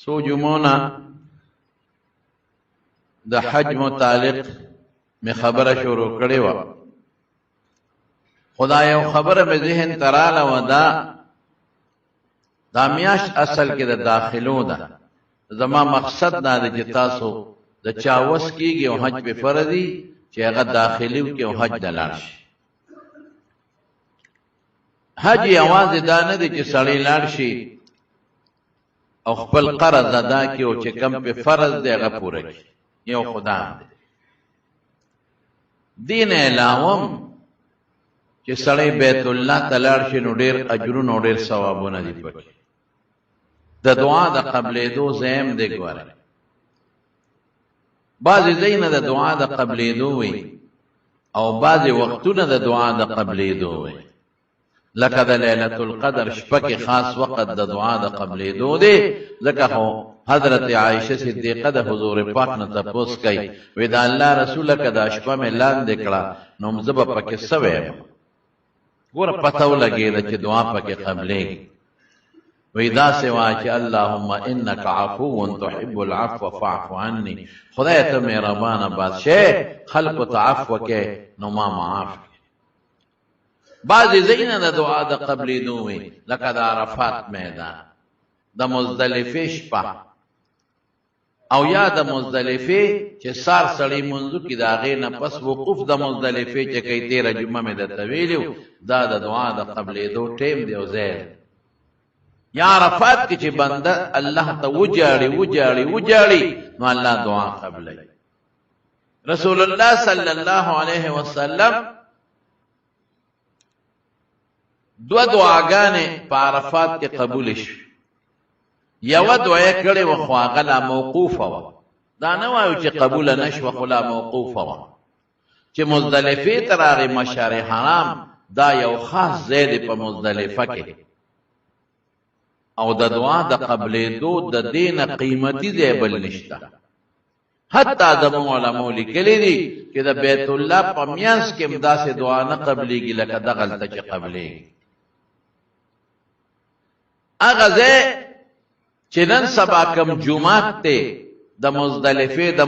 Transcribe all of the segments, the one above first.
سو جمعونا د حج متعلق میں خبر شروع کړې و. خدا یو خبره مې ذهن تراله و دا میاش اصل کې د داخلو ده. زما مقصد دا دی چې تاسو د چاوس کېږي او حج په فرضي چې هغه داخلي کې او حج د لاړ شي. حج یوازې دا نه دی چې سړی لاړ شي او خپل قرض ادا کړي او چې کم په فرض دی هغه پوره کړي. یو خدا دی. دین علاوه چې سړی بیت الله ته لاړ شي نو ډېر اجرونه او ډېر ثوابونه دي پکې. د دعا د قبلېدو ځایم دی ګوره. بعضې ځایونه د دعا د قبلېدو وي او بعضې وختونه د دعا د قبلېدو وي. لکه د لیلة القدر شپه کې خاص وخت د دعا د قبلېدو دی. ځکه خو حضرت عائشه صدیقه د حضور پاک نه تپوس کوي وی دا الله رسوله که دا شپه مې لاندې کړه نو زه به پکې څه ویم. ګوره پته ولګېده چې دعا پکې قبلېږي. وی داسې وایه چې اللهم انک عفو تحب العفو فاعف عني. خدای ته مهربانه بادشاه خلقو ته عفو کې نو ما معاف. بعضې ځایونه د دعا د قبلېدو وي لکه د عرفات میدان، د مزدلفې شپه او یا د مزدلفې چې سار سړی منځو کې د هغې نه پس وقوف د مزدلفې چې کوي 13 جمعه مې درته ویلي دا د دعا د قبلېدو ټیم دی او ځای دی. یا عرفات کې چې بنده الله ته وجاړي نو الله دعا قبلوي. رسول الله صلی الله علیه وسلم دو دعاګانې په عرفات کې قبول شي. یوه دعا کړې وه خو هغه لا موقوفه وه. دا نه وایو چې قبوله نه شوه خو لا موقوفه وه. چې مزدلفې ته راغی مشعر حرام دا یو خاص ځای دی په مزدلفه کې او د دعا د قبلېدو د دې نه قیمتي ځای بل نشته. حتی زموږ علماو لیکلي دي چې د بیت الله په میانځ کې هم داسې دعا نه قبلېږي لکه دغلته چې قبلېږي. هغه ځای چې نن سبا کم جومات دی د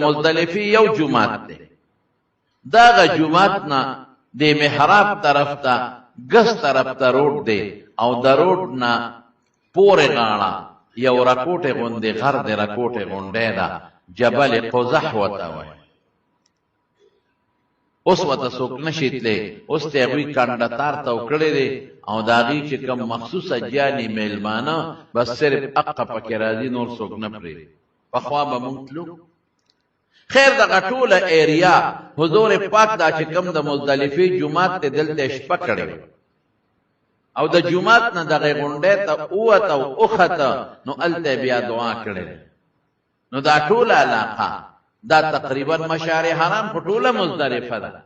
مزدلفې یو جومات دی. دغه جومات نه د محراب طرف ته ګس طرف ته روډ دی او د روډ نه پورې غاړه یو راکوټې غوندې غر دی، راکوټې غونډی ده، جبل قزح ورته وایي. اوس ورته څوک نشي تللی. اوس ته هغوی کنډه تار تاو کړی دی او د هغې چې کوم مخصوصه جانې میلمانه بس صرف اقه پکې راځي، نور څوک نه پرېږدي. پخوا به مونږ تلو. خیر دغه ټوله ایریا حضور پاک دا چې کوم د مزدلفې جومات دی دلته شپه کړې وه او د جومات نه دغې غونډۍ ته ووته او وخته نو هلته بیا دعا کړې. نو دا ټوله علاقه دا تقریبا مشعر حرام په ټوله مزدلفه ده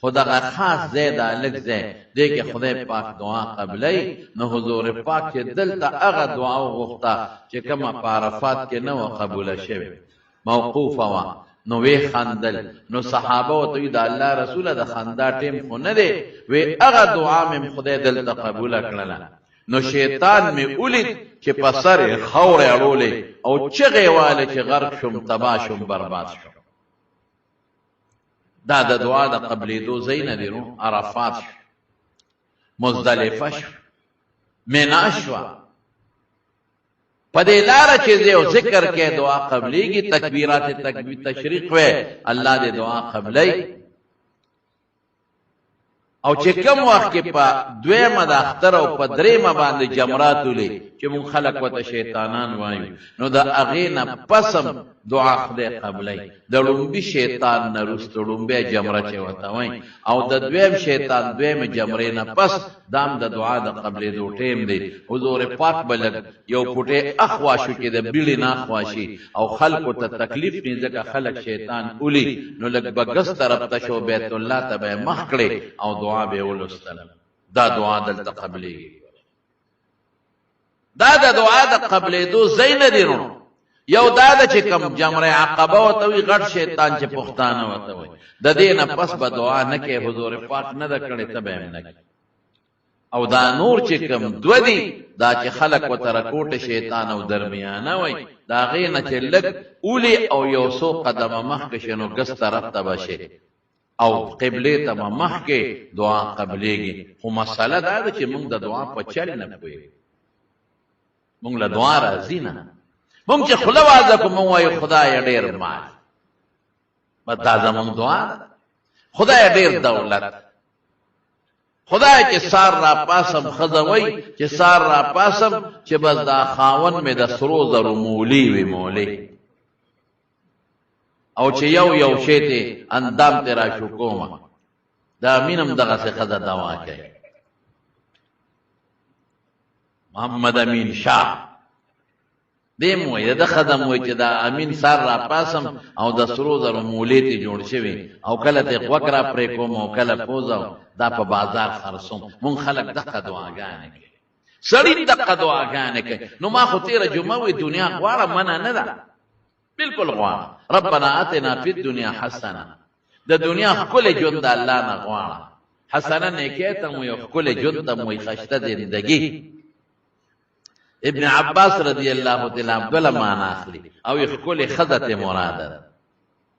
خو دغه خاص ځای دا لږ ځای دی کې خدای پاک دعا قبلوي. نو حضور پاک چې دلته هغه دعا وغوښته چې کومه په عرفات کې نه وه قبوله شوې، موقوفه وه، نو وی خندل. نو صحابه ورته وی د الله رسوله د خندا ټیم خو نه دی. وی هغه دعا مې خدای دلته قبوله کړله. نو شیطان مې ولید چې په سر یې خاورې اړولې او چغې والې چې غرق شم، تباه شم، برباد شم. دا د دعا د قبلېدو ځایونه دي. نو عرفات شو، مزدلفه شو، منا شوه. په دې لاره چې یو ذکر کې دعا قبلېږي، تکبیرات تشریق وې الله دې دعا قبلوي. او چې کوم وخت کې په دویمه د اختر او په درېیمه باندې جمرات ولي چې مونږ خلک ورته شیطانان وایو، نو د هغې نه پسم دعا خدای قبلوي. د ړومبي شیطان نه وروسته ړومبی جمره چې ورته وایي او د دویم شیطان دویمې جمرې نه پس دام د دعا د قبلېدو ټیم دی. حضور پاک به لږ یو فوټې اخوا شو چې د بیړې نه اخوا شي او خلکو ته تکلیف نه ځکه خلک شیطان ولي نو لږ به ګس طرف ته شو، بیت الله ته به یې مخ کړې او دعا به یې ولوستله. دا دعا دلته قبلېږي. دا د دعا د قبلېدو ځای نه دی. نو یو دا ده چې کوم جمره عقبه ورته وي غټ شیطان چې پښتانه ورته وایي د دې نه پس به دعا نه کوې. حضور پاک نه ده کړې ته به یې نه کوې. او دا نور چې کم دو دي دا چې خلق و ترکوټ شیطان او درمیانه وي دا غي نه چې لګ اولی او یو سو قدمه مخ شنو ګس طرف ته بشه او قبله ته مخ کې دعا قبليږي خو مسله دا ده چې موږ د دعا په چل نه کوي موږ له دعا راځي نه موږ چې خلوازه کوم وای خدای ډېر مال مدا زموږ دعا خدای ډېر دولت خدای چې سار را پاسم خزوي چې سار را پاسم چې بس دا خاون مې د سرو زرو مولی وی مولی او چې یو شی ته اندام تیرا شو کومه دا امینم دغه څه خزه دوا کوي محمد امین شاه دیم وای د خدم وای چې دا امین سار را پاسم او د سرو زرو مولی ته جوړ شوی او کله ته وکرا پرې کوم او کله پوزاو دا په بازار خرصوم مون خلق دغه دعاګانې کوي سړی دغه دعاګانې کوي نو ما خو تیره جمعه وی دنیا غواړه منه نه ده بالکل غواړه ربنا اتنا فی الدنیا حسنه د دنیا کله ژوند الله نه غواړه حسنه نیکه ته مو یو کله ژوند ته مو خشته زندگی ابن عباس رضی الله تعالی عنہ معنا اخلي او یو کله خزته مراده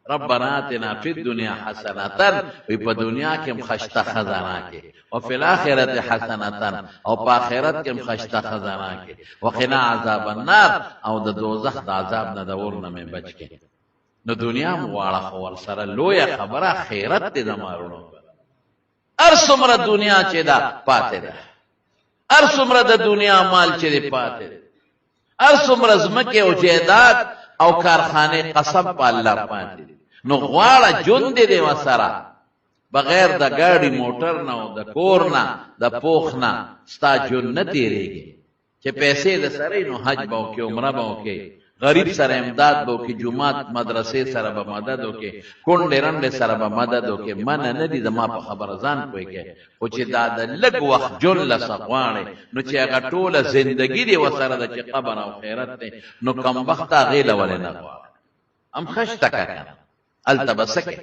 ربنا آتنا فی الدنیا حسنه وی په دنیا کې مخشته خزانه کې او فی الاخرته حسنه او په آخرت کې مخشته خزانه کې وقنا عذاب النار او د دوزخ د عذاب نه دور نه مې بچ کې نو دنیا مواړه خو سره لوی خبره خیرت دې زمارونو ارسمره دنیا چې دا پاتې ده ارسمره د دنیا مال چې پاتې ده ارسمره زمکه او جیدات او کارخانه قسم په الله پاتې نو غواړه جون دې وسره بغیر د ګاډي موټر نه او د کور نه د پوخ نه ستا جون نه تیریږي چې پیسې د سره نو حج به او عمره به کې غریب سره امداد به کې جمعات مدرسې سره به مدد وکي کونډې رنډې سره به مدد وکي من نه دي زما په خبره ځان کوي کې خو چې دا د لږ وخت جون لسقواړي نو چې هغه ټوله زندگی دی وسره د چې قبر او خیرت دی نو کم وخت غیله ولې نه غواړي ام خشته کنه التبسکه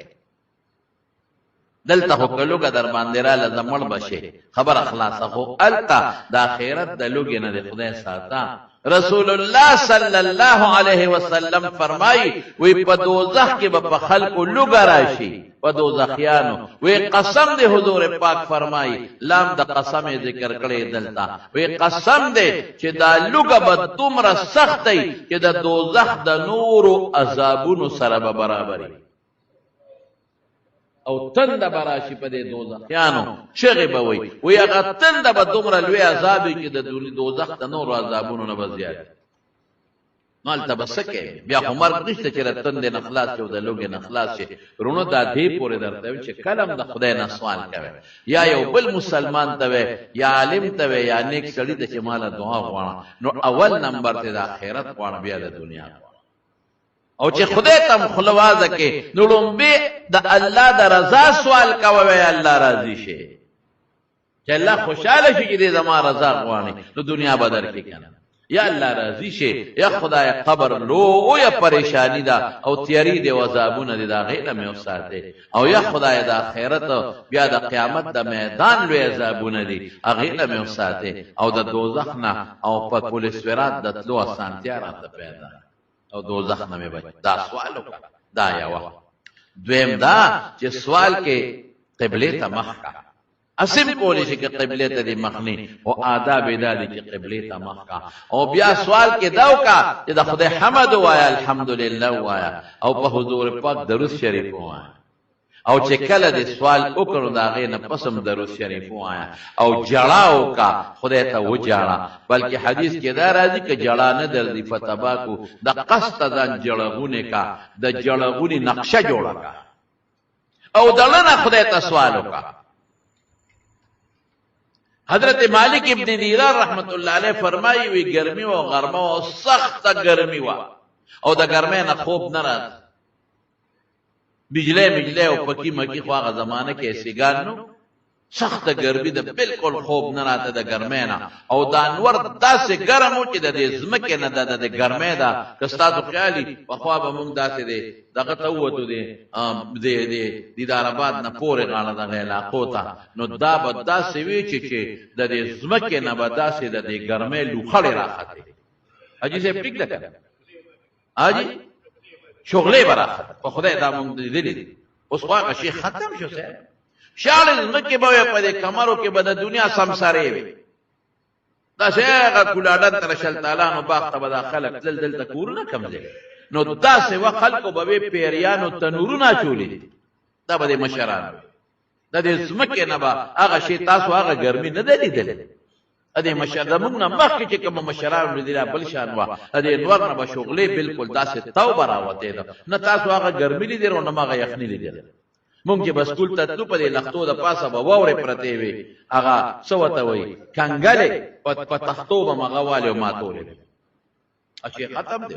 دلته خو کلوګه در باندې را لزمړ بشه خبر اخلاص خو التا د اخرت د لوګي نه د خدای ساته رسول الله صلی الله علیه وسلم فرمای وی په دوزخ کې به خلق لوګا راشي په دوزخیانو وی قسم دې حضور پاک فرمای لام د قسم ذکر کړي دلته وی قسم دې چې دا لوګا به تمره سختي چې د دوزخ د نور او عذابونو سره به برابرۍ او تند براشي په دې دوزخیانو شغه به وي هغه تند به دومره لوی عذاب کې د دوزخ د نور عذابونو نه بزیات مال تبسکه بیا عمر نشته چې تند نه خلاص او د لوګي نه خلاص شي رونو د دې پورې درته چې کلم د خدای نه سوال کوي یا یو بل مسلمان ته یا عالم ته یا نیک سړی ته چې مال دعا غواړي نو اول نمبر ته د آخرت غواړي بیا د دنیا او چې خدای ته خلوازه کې نړم به د الله د رضا سوال کوي الله راضي شي چې الله خوشاله شي چې زما رضا غواړي نو دنیا بدر کې کنه یا الله راضي شي یا خدای قبر لو او یا پریشانی دا او تیاری دی وزابونه دی دا غیله مې وساته او یا خدای د آخرت بیا د قیامت د میدان لوی عذابونه دی غیله مې وساته او د دوزخ نه او په پولیس ورات د تلو اسانتیا راته پیدا او دوزخ نه مې بچ دا سوال وکړه دا یو دویم دا چې سوال کې قبله ته مخ کا اسیم کولی شي چې قبله ته دی مخنی او آداب دادی چې قبله ته مخ کا او بیا سوال کې داو کا چې د خدای حمد وایا الحمدلله وایا او په حضور پاک درود شریف وایا او چې کله دې سوال وکړو دا غي نه پسم درود شریف وایا او جړاو کا خدای ته و جړا بلکې حدیث کې دا راځي چې جړا نه درځي فتباکو د قصد ځان جړغونه کا د جړغونی نقشه جوړه کا او دلنه خدای ته سوال وکړه حضرت مالک ابن دینار رحمت الله علیه فرمایي وی ګرمي او غرمه او سخت ګرمي وا او د ګرمه نه خوب نه راځي بجلی او پکی مکی خو هغه زمانه کې سیګار نو سخته ګرمي ده بالکل خوب نه راته د ګرمۍ نه او د انور داسې ګرم و چې د دې ځمکې نه د ګرمۍ ده که ستاسو خیالي پخوا به مونږ داسې دی دغه ته ووتو د دیدارآباد نه پورې غاړه دغه علاقو ته نو دا به داسې وي چې د دې ځمکې نه به داسې د دې ګرمۍ لوخړې راختې حاجي صاحب ټیک ده که حاجي شغلې به راختې په خدای دا مونږ لیدلي دي اوس خو هغه شي ختم شو صاحب شاړې ځمکې به وې په دې کمرو کې به د دنیا سمسارې وې داسې هغه کولاډن تر شلتالانو باغ ته به دا خلک تلل دلته کورونه کم ځای نو داسې وه خلکو به وې پیریانو تنورونه اچولي دي دا به د مشران وي د دې ځمکې نه به هغه شی تاسو هغه ګرمي نه ده لیدلې د دې مشر زموږ نه مخکې چې کوم مشران لیدلي بل شان وه د دې انور نه به شغلې بالکل داسې تو به راوتې ده نه تاسو هغه ګرمي لیدل او نه هغه یخني لیدل مونږ چې به سکول ته تلو په دې لښتو د پاسه به واورې پرتې وي هغه څه ورته وایي کنګلې په تختو به م هغه والې او ماتولې چې ختم دی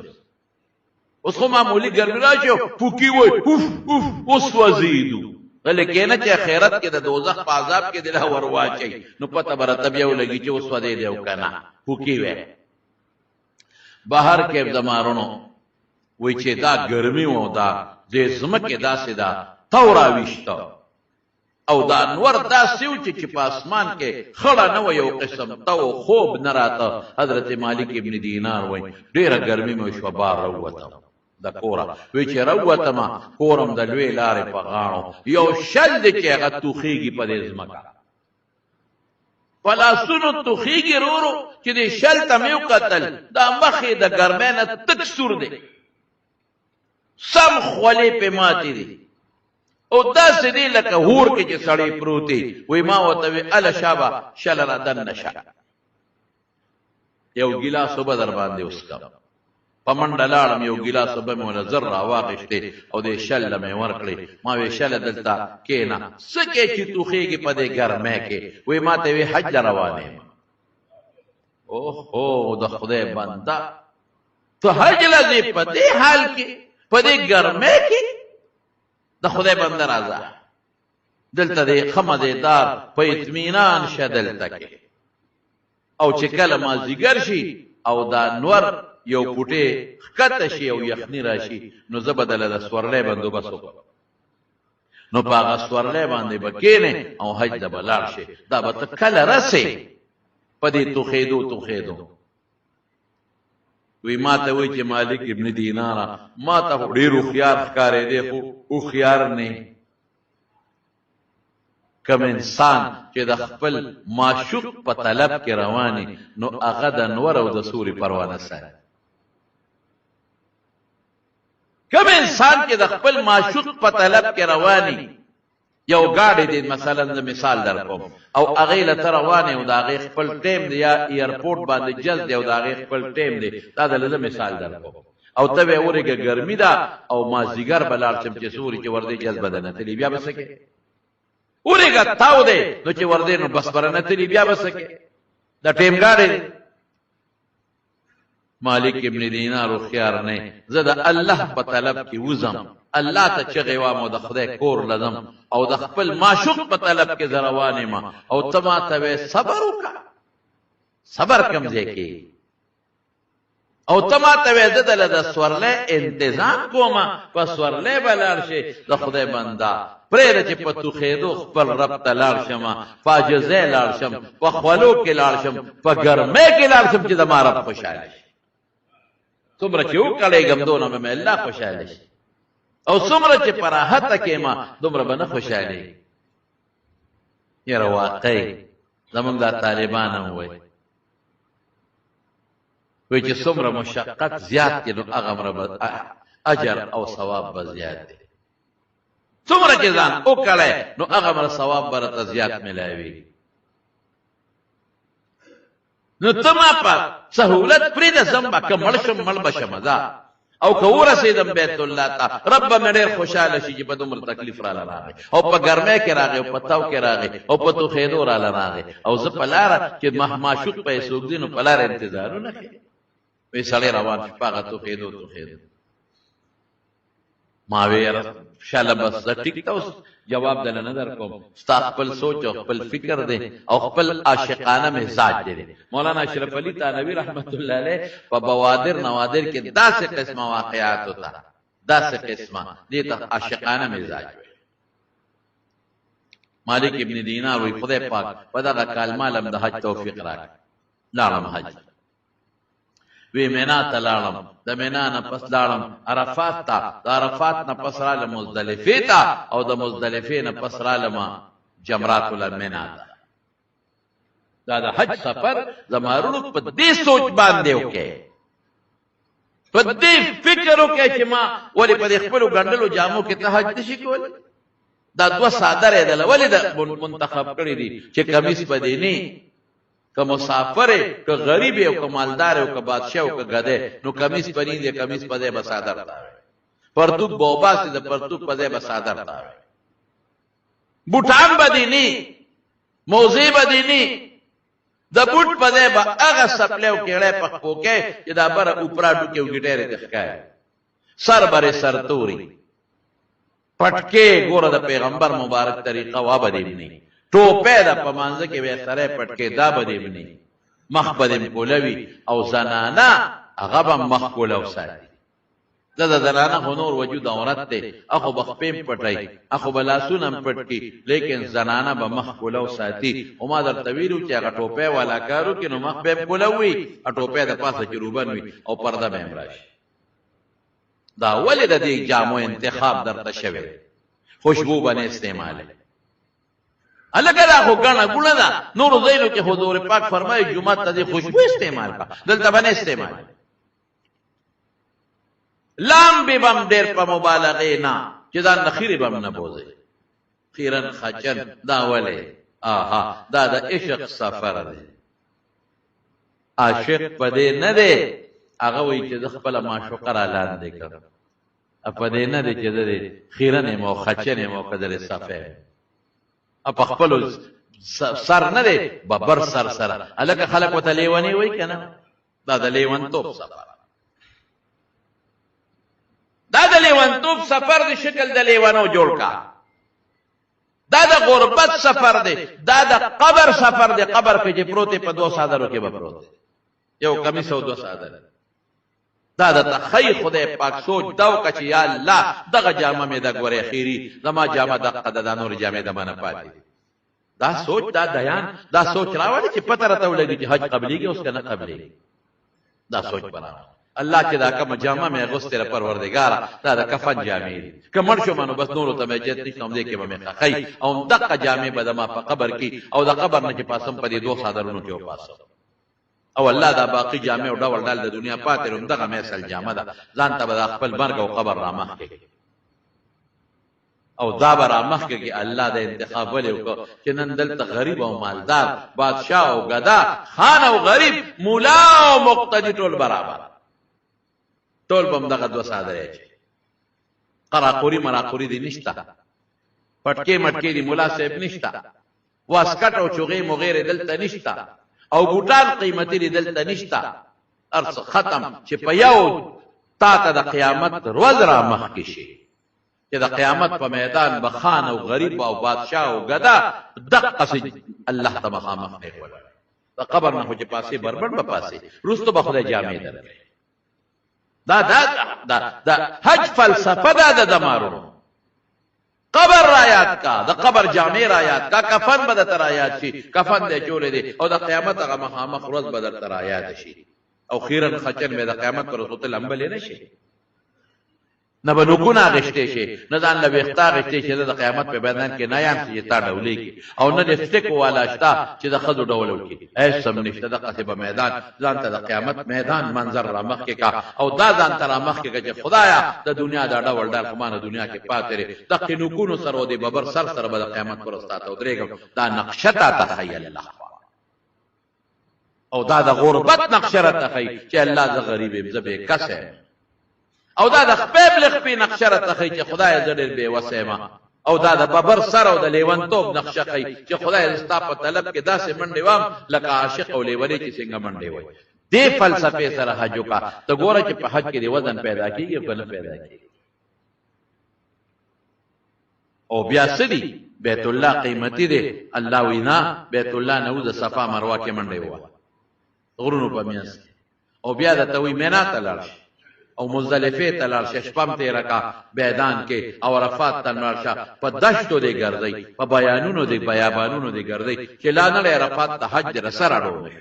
اوس خو معمولي ګرمي راشي او پوکي وایي اوف اوف اوس وځېدو غلې کېنه چې آخرت کې د دوزخ په عذاب کې دله ور واچوي نو پته به راته بیا ولګي چې اوس ودېدی او که نه پوکي وی بهر کې زمارونو وایي چې دا ګرمي و دا دې ځمکې داسې ده تو راویشته او دا انور داسې و چې په اسمان کې خړه نه وه یو قسم تو خوب نه راته حضرت مالک ابن دینار وایي ډېره ګرمي مې شوه بار راووتم د کوره وی چې راووتمه کورم د لوی لارې په غاړو یو شل دی چې هغه توخېږي په دې ځمکه په لاسونو توخېږي رورو چې دې شل ته مې وکتل دا مخې د ګرمۍ نه تک سور دی سم خولې پې ماتې دي او داسې دی لکه هور کې چې سړی پروت دی وی ما ورته وی اله شابه شله را دننه شه یو ګیلاس اوبه در باندې وڅښم په منډه لاړم یو ګیلاس اوبه مې ونه زر راواخېستې او دې شله مې ورکړې ما وی شله دلته کښېنه څه کې چې توخېږي په دې ګرمۍ کې وی ما ته وی حج له روان یم اوهو د خدای بنده ته حج له ځې په دې حال کې په دې ګرمۍ کې د خدای بنده راځه دلته دې ښه مزېدار په اطمینان شه دلته کې او چې کله مازدیګر شي او دا نور یو پوټې ښکته شي او یخني راشي نو زه به دله د سورلی بندوبست وکړم نو په هغه سورلی باندې به کښېنې او حج ته به لاړ شي دا به ته کله رسې په دې توخېدو وی ما ته وی چې مالک ابن دیناره ما ته خو ډېر هوښیار ښکارېدی خو هوښیار نه کم انسان چې د خپل معشوق په طلب کې رواني نو هغه د انور او د سوري پروا نه ساتي کم انسان چې د خپل معشوق په طلب کې رواني یو ګاډی دی مثلا زه مثال در کوم او هغې له ته روانې او د هغې خپل ټیم دی یا ایرپورټ باندې جز دی او د هغې خپل ټیم دی دا دله زه مثال در کوم او ته به یې ورېږه ګرمي ده او مازدیګر به لاړ شم چې سوري چې وردی جز به دنه تلي بیا به څه کې ورېږه تاو دی نو چې وردی نو بس به رانه تلي بیا به څه کې د ټیم ګاډی دی مالک ابن دینار هوښیار نه زه د الله په طلب کې وځم الله ته چغې وام او د خدای کور لزم او د خپل معشوق په طلب کې زه روان یم او ته ما ته وې صبر وکړه صبر کوم ځای کې او ته ما ته وې زه دله د سورلی انتظام کومه په سورلی به لاړ شي د خدای بنده پرېږده چې په توخېدو خپل رب ته لاړ شم په عاجزۍ لاړ شم په خولو کې لاړ شم په ګرمۍ کې لاړ شم چې زما رب خوشحاله شي څومره چې وکړېږم دونه به مې الله خوشحاله شي او څومره چې په راحته کېمه دومره به نه خوشحالېږي یاره واقعي زمونږ دا طالبان هم وایي وایي چې څومره مشقت زیات کړي نو هغومره به اجر او ثواب به زیات دی څومره چې ځان وکړی نو هغومره ثواب به راته زیات میلاوي نو ته ما په سهولت پرېږده زم به که مړ شم مړ به شمه ځه او که ورسېدم بیت الله ته رب به مې ډېر خوشحاله شي چې په دومره تکلیف راله راغی او په ګرمۍ کې راغی او په تاو کې راغی او په توخېدو راله راغی او زه په لاره چې معشوق په یې څوک دي نو په لاره انتظارونه کوي وی سړی روان شو په هغه توخېدو ما ویر شاله بس ټیک ته اوس جواب دل نه در کوم ستا خپل سوچ او خپل فکر دی او خپل عاشقانه مزاج دی مولانا اشرف علي تھانوی رحمت الله علیه په بوادر نوادر کې داسې قسمه واقعات ہوتا داسې قسمه دي ته عاشقانه مزاج مالک ابن دینار وی خدای پاک په دغه کال مالم د حج توفیق راکړي لاړم حج وی مینا ته لاړم د مینا نه پس لاړم عرفات ته د عرفات نه پس رالم مزدلفه ته او د مزدلفه نه پس رالم جمرات المنا ته دا د حج سفر زمارونو په دې سوچ باندې وکړي په دې فکر وکړي چې ما ولې په خپل ګندلو جامو کې ته حج نشي کولی دا دوه صادره ده ولې د منتخب کړی دي چې کمیس پدې نه که مسافر که غریب او که مالدار او که بادشاہ او که گده نو کمیس پنی دی کمیس پدې بسادر تا پرتوک بوباس د پرتوک پدې بسادر تا بوټان بدی نی موزی بدی نی د بوټ پدې با هغه سپلو کېړې پخپو کې چې دا بر اوپراډو کې وګټره ښکای سر بره سر توري پټکه ګوره د پیغمبر مبارک طریقه وا بدی نی ټوپه د پمانځه کې به سره پټکه دا بدی بنی مخ بدیم کولوي او زنانا هغه به مخ کولو ساتي دا زنانا هنور وجود عورت ته اخو بخپیم پټای اخو بلاسونم پټکی لیکن زنانا به مخ کولو ساتي او ما در تویلو چې هغه ټوپه والا کارو کې نو مخ به کولوي ټوپه د پاسه کې روبن وي او پرده به امراش دا ولې د دې جامو انتخاب درته شوی خوشبو باندې استعمال الله کله خو غنا ګونه دا نور زینو کې حضور پاک فرمایي جمعه ته خوشبو استعمال کا دلته باندې استعمال لام به بم ډیر په مبالغه نه چې دا نخيري بم نه بوزي خیرن خچن دا ولې آها دا د عشق سفر دی عاشق پدې نه دی هغه وی چې د خپل معشوقه را لاندې کړ پدې نه دی چې د خیرن مو خچن مو قدر صفه اپ خپل سر نه دی ببر سر سره الکه خلق وته لیونی وای کنه دا د لیون توپ سفر دا د لیون توپ سفر د شکل د لیوانو جوړ کا دا د غربت سفر دی دا د قبر سفر دی قبر په چې پروت په 2 صادرو کې به پروت یو کمیس او 2 صادر دا د تخی خدای پاک سوچ داو کچ یا الله دغه جامه مې د غوري خيري زما جامه د قد نور جامه د منه پاتې دا سوچ دا بیان دا سوچ راوړي چې پته راته ولګي چې حج قبليږي اوس کنه قبليږي دا سوچ بناو الله چې دا کوم جامه مې غوستره پروردگار دا د کفن جامې کمر شو منو بس نور ته مې جت نشم دې کې به مې خای او دغه جامې به ما په قبر کې او د قبر نه چې پاسم په دې 2 صادرونو کې پاسو او الله دا باقی جامع او ډول ډول د دنیا پاتې روم دغه مثال جامع ده ځان ته به خپل مرګ او قبر را مخ کې او دا به را مخ کې الله د انتخاب ولې چې نن دلته غریب او مالدار بادشاہ او غدا خان او غریب مولا او مقتدی ټول برابر ټول بم دغه 2 صادره شي قراقوري مراقوري دي نشتا پټکي مټکي دي مولا صاحب نشتا واسکټ او چوغي مغیر دلته نشتا او بوټان قیمتي دلته نشتا ارس ختم چې په یو تا ته د قیامت ورځ را مخ کې شي چې د قیامت په میدان بخان او غریب او بادشاہ او غدا دقه الله ته مخامخ نه ولا د قبر نه چې پاسې بربند به پاسې روستو به خدای جامع درکړي دا حج فلسفه دا د دمارو قبر رایات کا د قبر جامع رایات کا کفن بدت رایات شي کفن دې جوړې دي او د قیامت هغه مخامخ ورځ بدت رایات شي او خیرن خچن مې د قیامت پر رسول الله امبل نه شي نه به نګونه غشته شي نه ځان له وخته غشته شي د قیامت په میدان کې نه یم چې تا ډولې کی او نه د سټیک والا شتا چې د خدو ډولو کې ایسم نشته د قصبه میدان ځان ته د قیامت میدان منظر را مخ کې کا او دا ځان ته را مخ کې چې خدایا د دنیا دا ډول ډول کومه دنیا کې پاتې د قینوکونو سره د ببر سر سره د قیامت پر استاد او درېګم دا نقشه ته تخیل الله او دا د غربت نقشه را تخیل چې الله ز غریب زبې کسه او دا د خپل لخپې نقشه را تخی چې خدای زړه به وسېما او دا د ببر سر او د لیونتوب نقشه خی چې خدای زستا په طلب کې داسې منډې وام لکه عاشق او لیونی چې څنګه منډې وای دې فلسفه سره حج کا ته ګوره چې په حج کې د وزن پیدا کیږي بل پیدا کیږي او بیا سدي بیت الله قیمتي دی الله وینا بیت الله نه د صفا مروه کې منډه وه غرونو په میاس او بیا د توي مینا ته لاړ او مزدلفه ته لاړ شپم ته رکا بیدان کې او عرفات ته لاړ شه په دشتو دی ګرځي په بیانونو دی بیابانونو دی ګرځي چې لا نه عرفات ته حج رسره اړو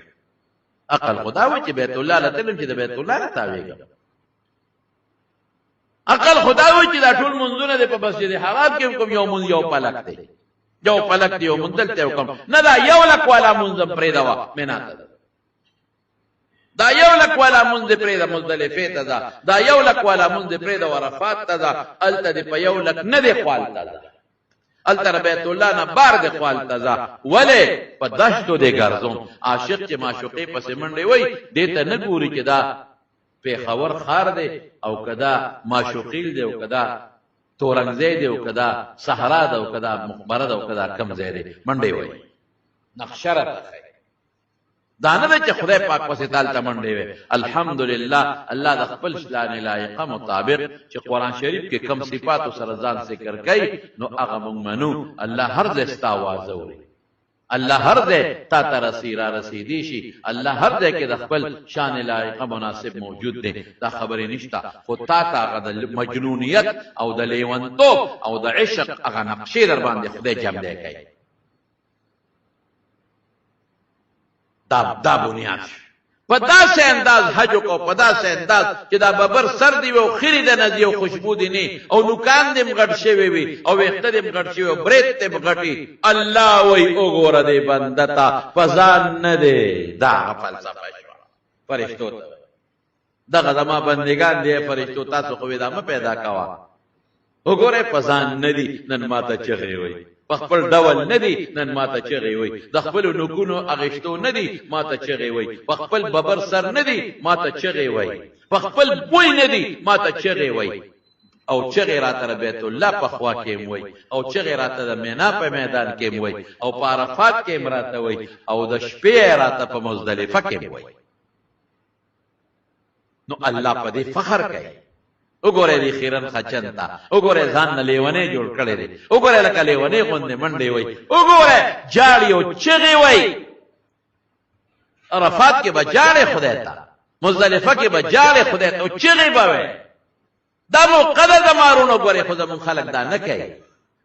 عقل خدا و چې بیت الله لته چې د بیت الله نه تاویږي عقل خدا و چې دا ټول منځونه د په مسجد حرام کې کوم یو منځ یو پلک دی یو پلک دی یو منځل ته کوم نه دا یو لک والا منځ پرې دا مینا ته دا یو لک والا منځ پرې دا مزدلفه ته دا یو لک والا منځ پرې دا عرفات ته دا الته دی په یو لک نه دی خپل ته الته بیت الله نه بار دی خپل ته ولې په دشتو دی ګرځون عاشق چې معشوقې پسې منډي وای دته نه ګوري چې دا پیښور خار دی او کدا معشوقیل دی او کدا تورنګزی دی او کدا صحرا ده او کدا مقبره ده او کدا کم ځای دی منډي وای نقشره ده دا نه چې خدای پاک پسې تال ته منډي وي الحمدلله الله د خپل شلان لایقه مطابق چې قران شریف کې کم صفات سره ځان ذکر کوي نو هغه موږ منو الله هر ځای استاواز اوري الله هر ځای تا ته رسیدي شي الله هر ځای کې د خپل شان لایقه مناسب موجود دی دا خبرې نشته خو تا ته هغه د مجنونیت او د لیونتوب او د عشق هغه نقشې در باندې خدای جمع دی کوي دا بنیاد په داسې انداز حج کو په داسې انداز چې دا ببر سر دی او خیری د ندی او خوشبو دی نه او نوکان دې مغړ شوی وي او وخت دې مغړ شوی او برېت ته مغړی الله وای او ګور دې بندتا فزان نه دی دا فلسفه شو فرشتو ته دغه زما بندگان دې فرشتو تاسو خو دا م پیدا کوا وګوره فزان نه دی نن ماته چغې وای خپل ډول ندی نن ماته چغې وای د خپل نوکونو اغشتو ندی ماته چغې وای خپل ببر سر ندی ماته چغې وای خپل بوی ندی ماته چغې وای او چغې راته بیت الله په خوا کې وای او چغې راته د مینا په میدان کې وای او په عرفات کې مراته وای او د شپې راته په مزدلفه کې وای نو الله په دې فخر کوي وګوره دې خیرن خچن تا وګوره ځان نه لیونه جوړ کړي دي وګوره لکه لیونه غوندې منډي وای وګوره جاړي او چغي وای عرفات کې بجاړي خدای ته مزدلفه کې بجاړي خدای ته او چغي به وای دا موقده د مارونو ګوره خو زمون خلک دا نه کوي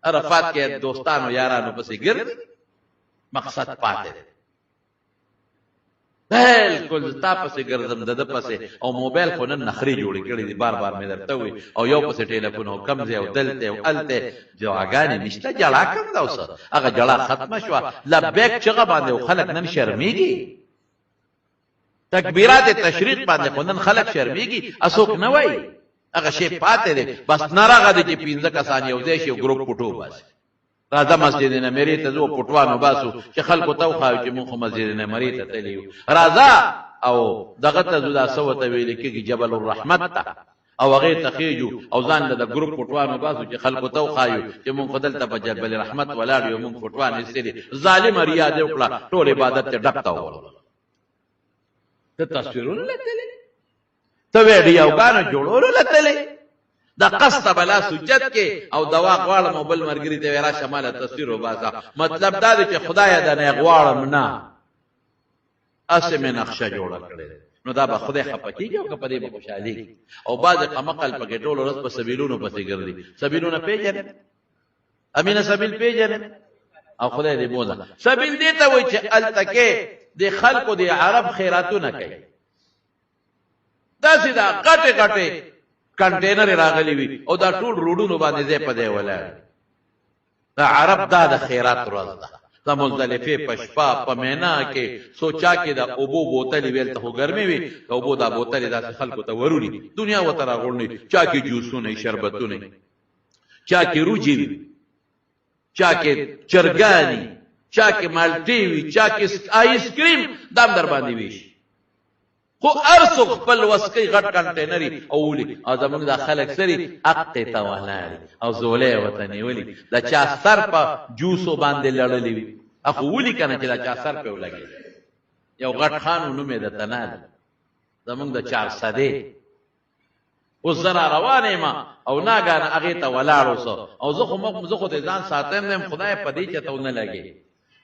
عرفات کې دوستانو یارانو پسې ګرځي مقصد پاتې دی بالکل تا پسې ګرځم د پسې او موبایل خو نن نخري جوړې کړې دي بار بار مې درته وي او یو پسې ټلیفون او کم ځای او دلته او الته جواګانې نشته جړه کم دا اوس هغه جړه ختمه شو لبیک چغه باندې او خلک نن شرمېږي تکبیرات تشریق باندې خو نن خلک شرمېږي اسوک نه وای هغه شی پاتې دي بس ناراغه دي چې 15 کسان یو ځای شي ګروپ پټو بس راځه مسجد نمری ته زو پټوانو باسو چې خلکو ته خو چې مونږ مسجد نمری ته تلیو راځه او دغه ته زو دا سو ته ویل کېږي جبل الرحمت ته او هغه تخیجو او ځان د ګروپ پټوانو باسو چې خلکو ته خایو چې مونږ خدل ته په جبل رحمت ولاړ یو مونږ پټوان استری ظالم ریا دې وکړه ټول عبادت ته ډکتا و ته تصویرونه لته ته ویډیوګانو جوړول لته دا قصد بلا سجد کې او دوا غواړم او بل مرګري ته ورا شماله تصویر وباسا مطلب دا دی چې خدای دا نه غواړم نه اسمه نقشه جوړه کړې نو دا به خدای خپکیږي او په دې به خوشالي او بعض قمقل په ټولو ورځ په سبیلونو پسې ګرځي سبیلونه پیژنې امینه سبیل پیژنې او خدای دې بوزا سبیل دې ته وای چې التکه د خلکو د عرب خیراتونه کوي دا سیدا غټه غټه کنټینر راغلی وي او دا ټول روډونو باندې ځای په دی ولاړ دا عرب دا د خیرات ورځ ده د مزدلفه پشپا په مینا کې سوچا کې د اوبو بوتل ویل ته ګرمي وي اوبو دا بوتل د خلکو ته وروري دنیا وتره غړني چا کې جوسونه شربتونه چا کې روجي چا کې چرګانی چا کې مالټي وي چا کې آیس کریم دام در باندې وي خو ارسو خپل وسکی غټ کنټینری اولی او زمونږ د خلک سری اقته تواناري او زولې وطني ولي د چا سر په جوسو باندې لړلې وي اخو ولي کنه چې د چا سر په ولګي یو غټ خان نومې د تنال زمونږ د 400 اوس زرا روانه ما او ناګان هغه ته ولاړ وسو او زه خو ته ځان ساتم نیم خدای په دې چې ته نه لګي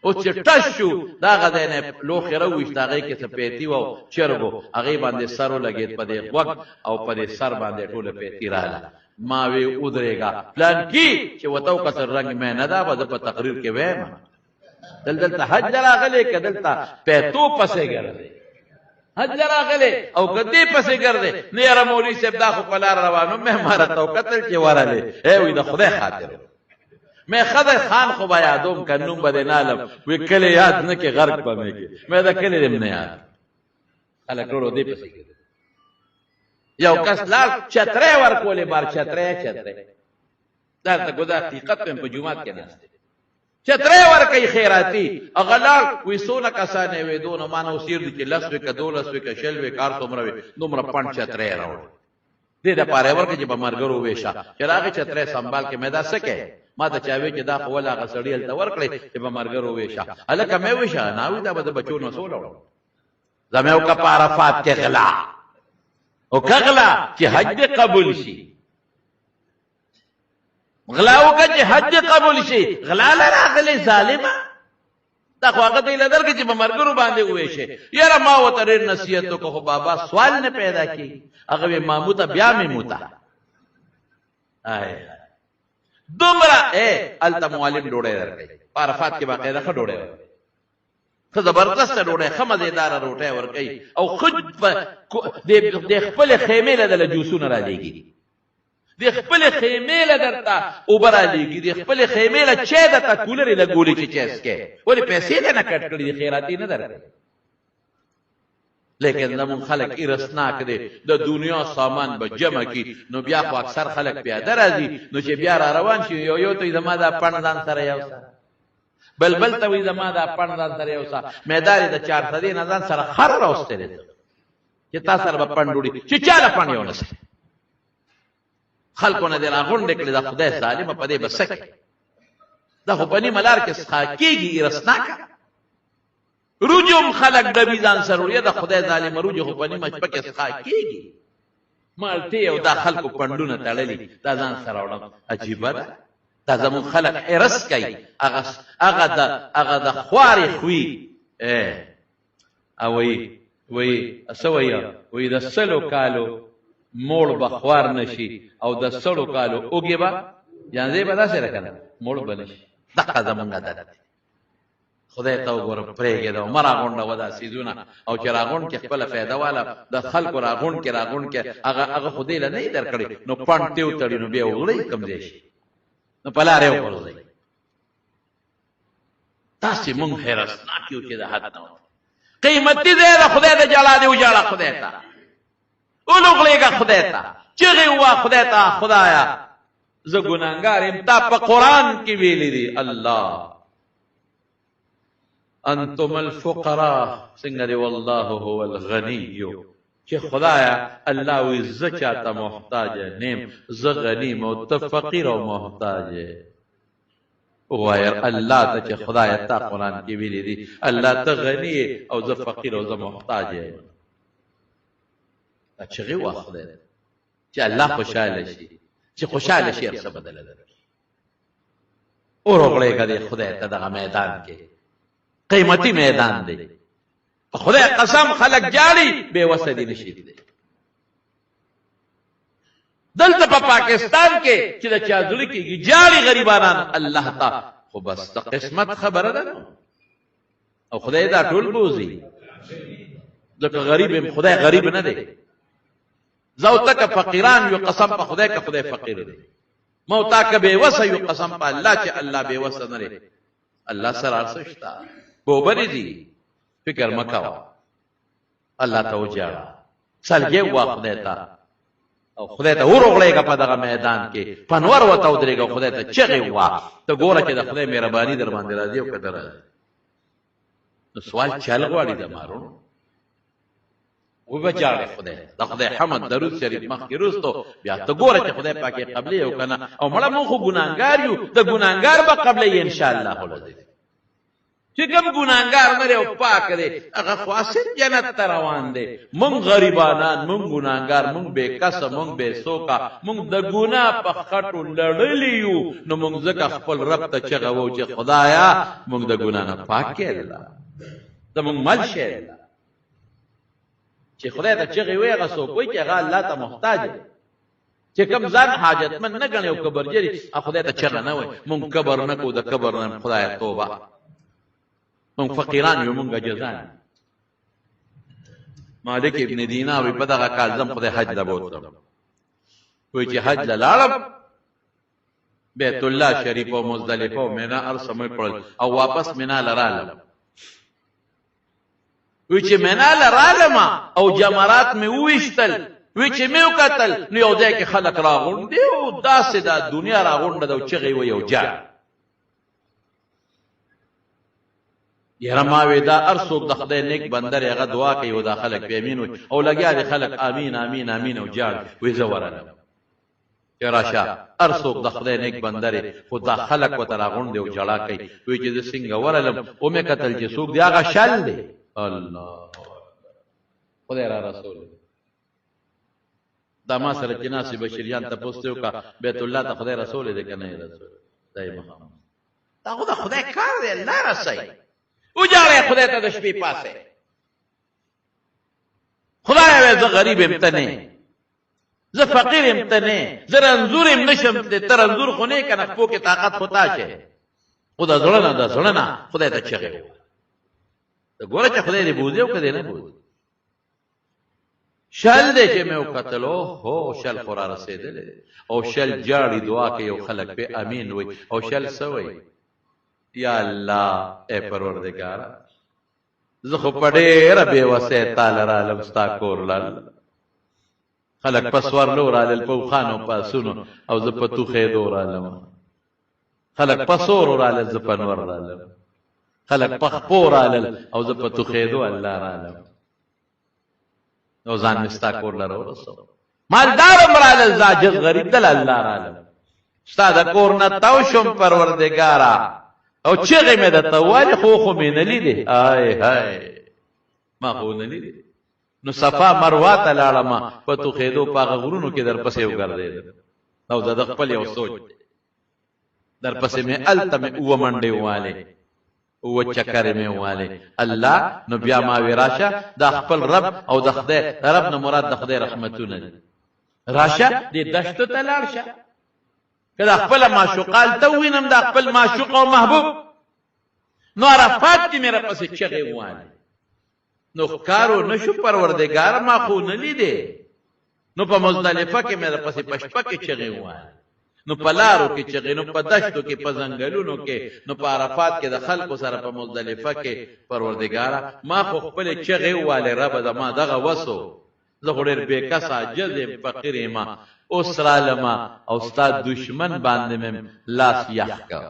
او چې ټش شو دا غدنه لوخره وښت هغه کې سپېتی وو چرګو هغه باندې سرو لګید په دې وخت او په دې سر باندې ټوله پیتی رااله ما وی ودرېګا پلان کی چې وتو کتر رنگ مې نه دا به په تقریر کې وایم دلته حج راغلی کدلته پیتو پسې ګرځي حج راغلی او کدی پسې ګرځي نه یاره مولوی صاحب دا خو په لار روانو مې مارته او قتل چې ورالې ای وې د خدای خاطر مې خدای خان خو بیا یادوم کنوم بده نالم وی کله یاد نه کې غرق پمه کې مې دا کله دې نه یاد خلک ټول دې پسې ګرځي یو کس لال چتره ورکولې بار چتره دا ته ګودا حقیقت په جمعات کې ناشته چتره ورکې خیراتی اغلال وې سونه کسانه وې دون مانو سیر دي چې لس وې کدولس وې کشل وې کار تومره وې نومره پن چتره راوړ دې د پاره ورکې چې په مرګرو وېشا چې راغی چتره سنبال کې مېدا سکے ما ته چاوي چې دا خو ولا غسړیل ته ورکړې چې په مرګرو وېشا الکه مې وېشا ناوي دا به بچو نو سولو زمو کا پارفات کې غلا او کغلا چې حج قبول شي غلاو که چې حج قبول شي غلا راغلی ظالمه دا خو هغه دی لدر کې چې په مرګرو باندې وې شي یاره ما وتر نصیحت کو خو بابا سوال نه پیدا کی هغه ماموته بیا مې موتا دومره الته معلم ډوړې درکې عرفات کې باقاعده ډوړې خو زبردست ډوړې خمزیدار روټه ورکې او خود د خپل خیمه له جوسونه را لېږي د خپل خیمه له درته اوبر لېږي د خپل خیمه له چې د کولر له ګولې چې چیس کې ولې پیسې نه کټ کړې د خیراتی نه درته لیکن زمون خلق ارسناک دي د دنیا سامان به جمع کی نو بیا خو اکثر خلق پیاده راځي نو چې بیا را روان شي یو ته زما دا پندان سره یو بلبل ته وي زما دا پندان سره یو میدان د 400 نه ځان سره خر راوستل دي چې تاسو سره په پندوړي چې چاله پند یو نس خلکونه دې راغونډ کړي د خدای ظالم په دې بسک دا خو پنی ملار کې سخاکیږي ارسناک روجم خلق دبی ځان سره د خدای ظالم روجو خو پنی مچ پکې سخاکیږي مالته او دا خلکو پندونه تړلي دا ځان سره وړم عجیب ده دا زمون خلق ارس کوي هغه د خواري خوې او وی اسویا وی د سلو کالو موړ بخوار نشي او د سلو کالو اوګي با یانځي به دا سره کنه موړ بنشي دغه زمونږ ده خدای ته وګوره پرېږه دا مرا غونډه ودا سيزونه او چې راغون کې خپل फायदा والا د خلکو راغون کې هغه خدای له نه درکړي نو پڼ تیو تړي نو بیا وړي کم دي شي نو پلاره وګورئ تاسو مونږ هرس نه کیو چې د حد نه قیمتي دی خدای د جلال او جلال خدای ته اولغلیګه خدای ته چغه وا خدای ته خدایا ز ګناګار امتا په قران کې ویلي دي الله انتم الفقراء څنګه دی والله هو الغني چې خدایا الله وي زکات محتاج نیم ز غنیم او ته فقیر او محتاج وغير الله ته چې خدای ته قران کې ویلي دي الله ته غني او ز فقیر او ز محتاج چې غي واخله چې الله خوشاله شي چې خوشاله شي څه بدل درکړي اور وګړي کړي خدای ته دغه میدان کې قیمتي میدان دی خدای قسم خلق جاری بے وسدي نشي دي دلته په پاکستان کې چې د چازړي کې جاری غریبانان الله تعالی خو بس د قسمت خبره ده او خدای دا ټول بوزي ځکه غریب خدای غریب نه دی زوتک فقیران یو قسم په خدای کا خدای فقیر دی موتا کا بے وسه یو قسم په الله چې الله بے وسه نه لري الله سره ارسشتا ګوبري دي فکر مکاو الله ته وجاړه سلګي وا خدای ته او خدای ته ورغړېګه په دغه میدان کې پنور وته ودرېګه خدای ته چغې وا ته ګوره چې د خدای مهرباني در باندې راځي او کده راځي نو سوال چل غواړي د مارو و بچاړه خدای د خدای حمد درود شریف مخ کې روستو بیا ته ګوره چې خدای پاکي قبلې او کنه او مړه مونږ ګناګار یو د ګناګار به قبلې ان شاء الله ولودي چې کوم ګناهګار نه دی او پاک دی هغه خاصه جنت ته روان دی. مونږ غریبانان، مونږ ګناهګار، مونږ بے کسه، مونږ بے سوکا، مونږ د ګناه په خټو لړلی یو. نو مونږ ځکه خپل رب ته چغه وو چې خدایا مونږ د ګناه نه پاک کړه، زمونږ مل شه. چې خدای ته چغه وي هغه څوک وي چې هغه الله ته محتاج دی، چې کوم ځان حاجتمن نه ګڼي او کبرجري خدای ته چغه نه وي. مونږ کبر نه کو، د کبر نه خدای توبه. مونږ فقیران یو، مونږ جزان. مالک ابن دینار وی په دغه کال زم خدای حج ته بوتلم، وی چې حج لاړم بیت الله شریف او مزدلفه او مینا ارسمه کړل او واپس مینا لرالم. وی چې مینا لرالم او جمرات می وښتل، وی چې مې وکتل نو یو ځای کې خلک راغونډي او داسې د دنیا راغونډه او چغې وی یو جا. یاره ما وی دا ارڅوک د خدای نیک بندر هغه دعا کوي او دا خلک په امین وي او لګیا دي خلک امین امین امین او جاړ. وی زه ورغلم چې راشه ارڅوک د خدای نیک بندر خو دا خلک وته راغونډي او جړا کوي. وی چې زه څنګه ورغلم او مې کتل چې څوک دی هغه شل دی. الله خدای را رسول دا ما سره چې ناصب بشریان ته پوښتنه وکړه بیت الله ته خدای رسول دی کنه رسول دی محمد دا خدای کار دی الله رسای وجاړه خدای ته د شپې پاسه. خدای وې زه غریب امتنه، زه فقیر امتنه، زه رنځور ام نشم تر رنځور خو نه کنه خو کې طاقت پتا شه خدا زړه نه زړه نه خدای ته چغه ته ګوره چې خدای دې بوزي او کده نه بوزي. شل دې چې مې وکتلو هو شل خورا رسیدل او شل جاړي دعا کوي او خلک په امین وي او شل سوي یا الله اے پروردگار زه خو پډېر به وسه تعالی را لمستا کور لال خلک پسور لور علل په خانو پاسونو او زه په توخې دور علم خلک پسور علل ز پنور علل خلک پخپور علل او زه په توخې دو الله را علم او ځان مستا کور لره ورسو مالدار مرال زاجز غریب دل الله را علم استاد کور نه تاو شم پروردگارا او چغه مې د توال خو مې نه لیدې. آی هاي ما خو نه لیدې. نو صفا مروه ته لاړم په تو خېدو پاغه غرونو کې در پسې وګرځید او د خپل یو سوچ در پسې مې الته مې او منډې واله او چکر مې واله الله. نو بیا ما وراشه د خپل رب او د خدای رب نه مراد د خدای رحمتونه راشه دې دشت ته لاړ شه کله خپل معشوقال ته وینم د خپل معشوق او محبوب نو عرفات کې مې را پسې چغې واله. نو کارو نشو پروردگار ما خو نه لیدې. نو په مزدلفه کې مې را پسې پشپه کې چغې واله، نو په لارو کې چغې، نو په دشتو کې، په ځنګلونو کې، نو په عرفات کې د خلکو سره په مزدلفه کې پروردگار ما خو خپل چغې واله رب زما دغه وسو زه خو ډېر بې کسه عاجز یم فقیر یم اوس رالمه او ستا دشمن باندې مې لاس یخ کړ.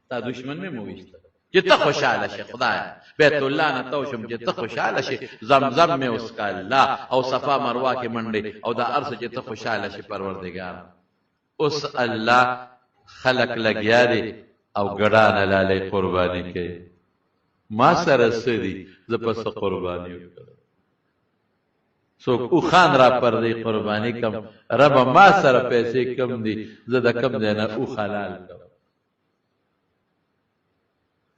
ستا دشمن مې موویسته چې ته خوشحاله شې خدایه بیت الله نه تو شم چې ته خوشحاله شې زمزم مې وسکه الله او صفا مروه کې منډې او دا ارڅ چې ته خوشحاله شې پروردګار. اوس الله خلق لګیا دي او ګډانه لاله قرباني کوي. ما سره سدي ز پس قرباني وکړه څوک او خان را پر دې قرباني کم رب ما سره پیسې کم دي زه د کم دی نه او حلال کم.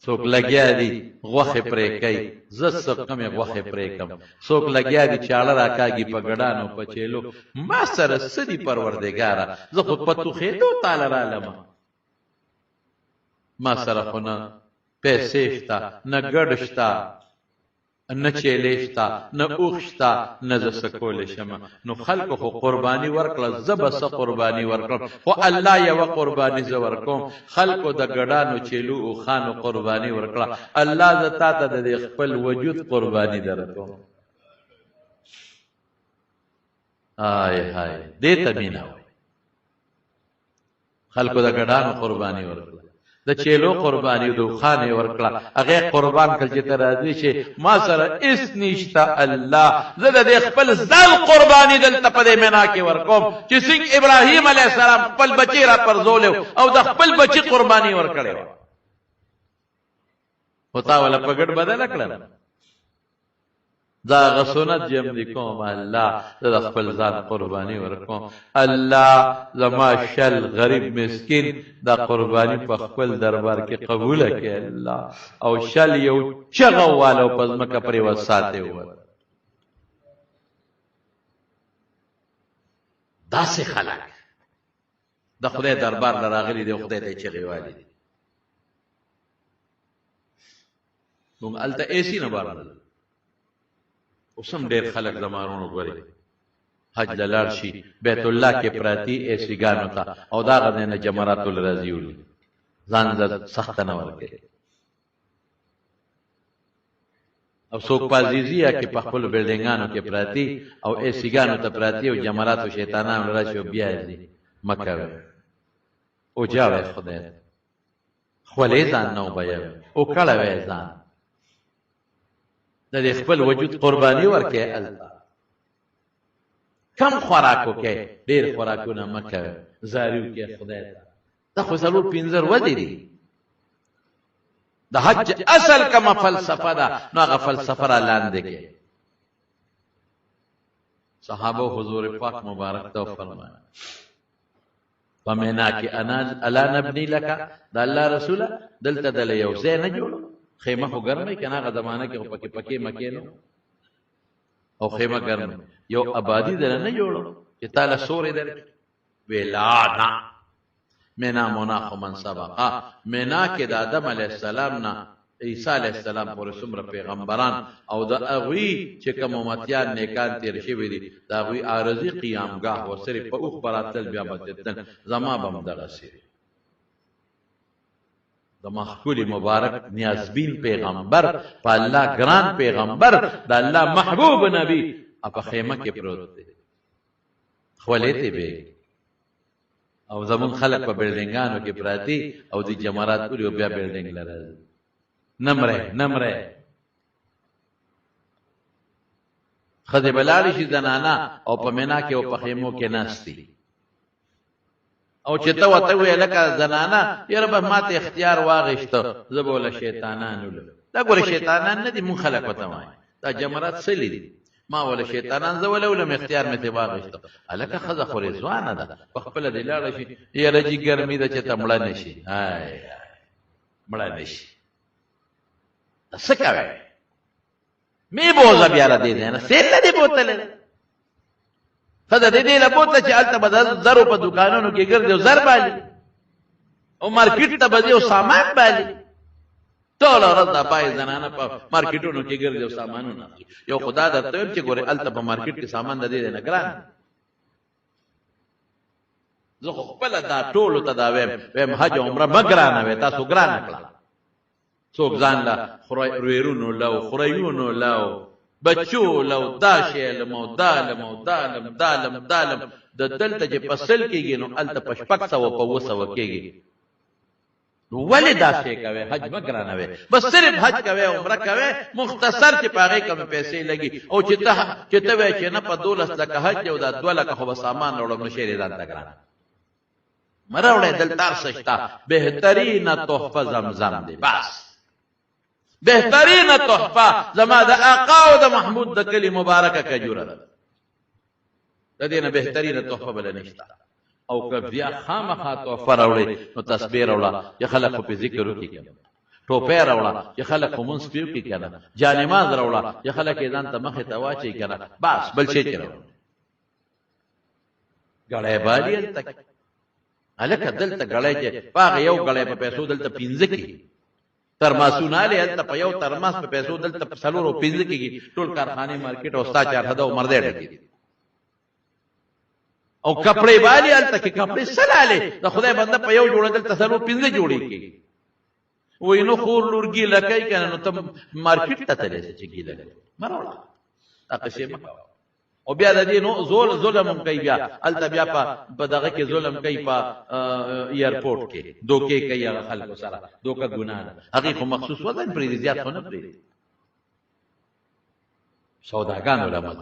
څوک لګیا دي غوښه پرې کوي زه څوک کم غوښه پرې کم. څوک لګیا دي چاړه راکاږي په ګډانو په چېلو ما سره سدي پروردګاره زه خو په توخې دو تعالی را لمه ما سره خو نه پیسې شته نه ګډ شته نه چیلې شته نه اوښ شته نه زه څه کولی شم. نو خلکو خو قرباني ورکړه زه به څه قرباني ورکړم خو الله یوه قرباني زه ورکوم. خلکو د ګډانو چیلو اوښانو قرباني ورکړه الله زه تا ته د دې خپل وجود قرباني درکوم. آی هاي دې ته مینه وایي. خلکو د ګډانو قرباني ورکړه د چیلو قرباني د اوښانې ورکړه هغه قربان کړ چې ته راضي شې. ما سره هېڅ نشته الله زه د دې خپل ځان قرباني دلته په دې مینا کې ورکوم چې څنګه ابراهیم علیه السلام خپل بچی را پرځولی او د خپل بچی قرباني ورکړې وه. خو تا ولا په ګډ بدله کړه دا غسنت یم دی کوم الله د خپل ځان قرباني ورکوم الله زما شل غریب مسکین دا قرباني په خپل دربار کې قبول کړي الله او شل یو چغه والو په ځمکه پرې وساته و داسې خلک د خدای دربار لراغلي دی خدای ته چغې والي دي موږ الته ایسی نه بارل اوسم ډېر خلک زمانونو غوري حج لاړ شي بیت الله کې پراتی ایسی ګانو ته او دا غنه نه جمرات الرازی ولي ځان ز سخت نه ورکړي او څوک پازیزیا کې په خپل بلډینګانو کې پراتی او ایسی ګانو ته پراتی او جمرات او شیطانانو راشي بیا دي مکه او جاوه خدای خولې ځان نو بیا او کړه وې ځان د خپل وجود قرباني ورکې الله کم خوراکو کې ډېر خوراکونه مکه زاریو کې خدای ته خو ضرور پینځر ودی دي د حج اصل کما فلسفه ده نو هغه فلسفه را لاندې کې صحابه حضور پاک مبارک ته فرمایي ومنا کې انا الا نبني لك د الله رسول دلته دل یو ځای نه جوړ خیمه خو ګرمه کنه هغه زمانہ کې پکې پکې مکه نو او خیمه ګرمه یو آبادی دل نه جوړ چې تعالی سورې در ویلانا مینا مناخ من سبقا مینا کې د آدم علی السلام نه عیسی علی السلام پورې څومره پیغمبران او د اغوی چې کوم امتیان نیکان تیر شوی دي د اغوی عارضی قیامگاه و صرف په اوخ براتل بیا بدتن زما بم دغه سي د مخکولی مبارک نیازبین پیغمبر په الله ګران پیغمبر د الله محبوب نبی په خیمه کې پروت دی خولېته به او زمون خلک په بلډینګانو کې پراتی او د جمرات پوری بیا بلډینګ لره نمره خدای بلال شي زنانا او په مینا کې او په خیمو کې ناشتي او چې ته وته وې لکه زنانا یره به ماته اختیار واغښت زبول شیطانانو دا ګور شیطانان نه دي مون خلق وته وای دا جمرات سلی دي ما ول شیطانان زول ولم اختیار مته واغښت الکه خزه خوري ځوانه ده په خپل د لاړ شي یره جی ګرمي ده چې ته مړ نشي هاي مړ نشي سکاوي می بوزا بیا را دي نه سیل دي بوتل خدای دې له بوتل چې الته بدل زرو په دکانونو کې ګرځي زر بالي او مارکیټ ته بدیو سامان بالي ټول ورځ د پای زنانه په مارکیټونو کې ګرځي سامانونه یو خدا درته چې ګوره الته په مارکیټ کې سامان د دې نه ګران زه خپل دا ټول ته دا ویم حج عمره مګرانه وې تاسو ګرانه کړه څوک ځان لا خریرونو لو خریونو لو بچو لو داشل مو دالم د دلته چې فصل کېږي نو الته پشپک سو په وسو کېږي نو ولې داسې کوي حج مګرانه وي بس صرف حج کوي عمره کوي مختصر چې پاغه کم پیسې لګي او چې ته وای چې نه په 12 لک حج او د 2 لک خو سامان وړم نشي ځان ته ګرانه مراوړې دلتار سشتا بهترین تحفه زمزم دی بس بهترین تحفه زما د آقا او د محمود د کلی مبارکه کجوره ده د دې نه بهترین تحفه بل نشته او کبیا خامخا تحفه راوړي نو تسبیح راوړه چې خلک په ذکر وکړي ټوپه راوړه چې خلک په مونږ پیو کې کنه جانماز راوړه چې خلک ځان ته مخه ته واچي کنه بس بل شي راوړه غړې باندې تک الکه دلته غړې چې پاغه یو غړې په پیسو دلته 15 کې ترماسونه له دلته په یو ترماس په پیسو دلته په سلورو 15 کې ټول کارخانه مارکیټ او ستا 4 هدا عمر دې ډکی او کپڑے والی الته کې کپڑے سلاله د خدای بنده په یو جوړه دلته سلور 15 جوړې کې وای نو خور لورګي لکای کنه نو ته مارکیټ ته تلې چې ګیله مروړه تاسو مکو او بیا د دې نو ظلم کوي بیا الته بیا په دغه کې ظلم کوي په ایرپورټ کې دوکې کوي هغه خلکو سره دوکه ګناه ده هغه خو مخصوص وزن پرې زیات نه پرې سوداګان علماء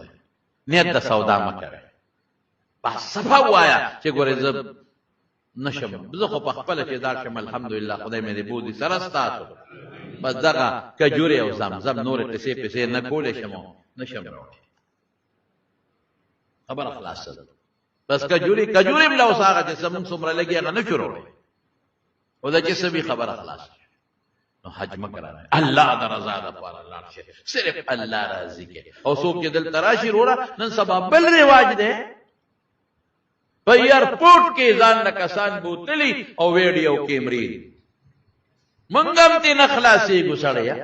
نیت د سودا مکه بس صفا وایا چې ګورې ز نشم زه خو په خپل چې دار شم الحمدلله خدای مې دې بودی سره ستاسو بس دغه کجوري او زمزم نور قصې پسې نه کولې شم نشم راوړی خبر خلاص ده بس کجوري ملا وساغه چې سم څومره لګي هغه نه شروع او دا چې سبي خبر خلاص نو حج مکرانه الله د رضا د پر الله شه صرف الله راضي کې او څوک چې دل تراشي روړه نن سبا بل رواج ده په ایرپورټ کې ځان نه کسان بوتلی او ویډیو کیمرې منګم تی نخلاصي ګسړیا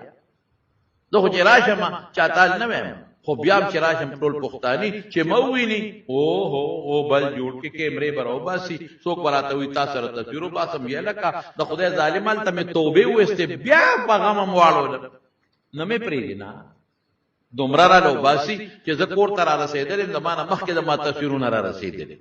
زه خو چې راشم چاتال نه وایم خو بیا چې راشم ټول پښتاني چې موویني او بل جوړ کې کیمرې برو باسي څوک براته وي تاسو سره تصویرو باسم یې لکه د خدای ظالمان ته مې توبه وسته بیا په غم مواړو نه مې پریږي نه دومره را لو باسي چې زه کور ته را رسېدل زمانه مخکې د ما تصویرونه را رسېدل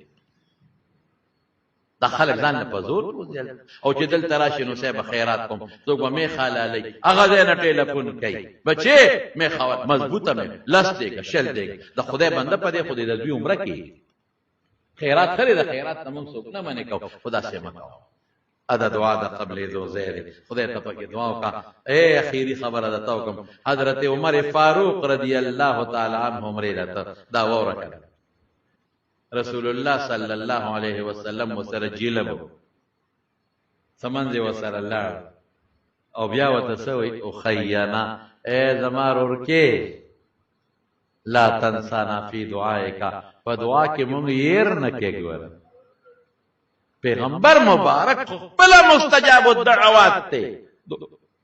دا خلک ځان په زور وځل او چې دل تراشي نو صاحب خیرات کوم څوک به می خالالي هغه نه ټلیفون کوي بچي می خوا مضبوطه می لاس دیګه شل دیګه د خدای بنده په دې خدای د دوی عمره کې خیرات خري د خیرات تمون څوک نه منې کو خدا سے مکو ادا دعا د قبل ذو زیر خدای ته پکې دعا وکا اے اخیری خبره ده تو کوم حضرت عمر فاروق رضی الله تعالی عنہ عمره دا وره رسول الله صلی الله علیه وسلم وسره جیلب سمنځ وسره الله او بیا وتسوي او خیانا اے زمار ورکه لا تنسانا فی دعائک په دعا کې مونږ ير نه کېګور پیغمبر مبارک خپل مستجاب الدعوات ته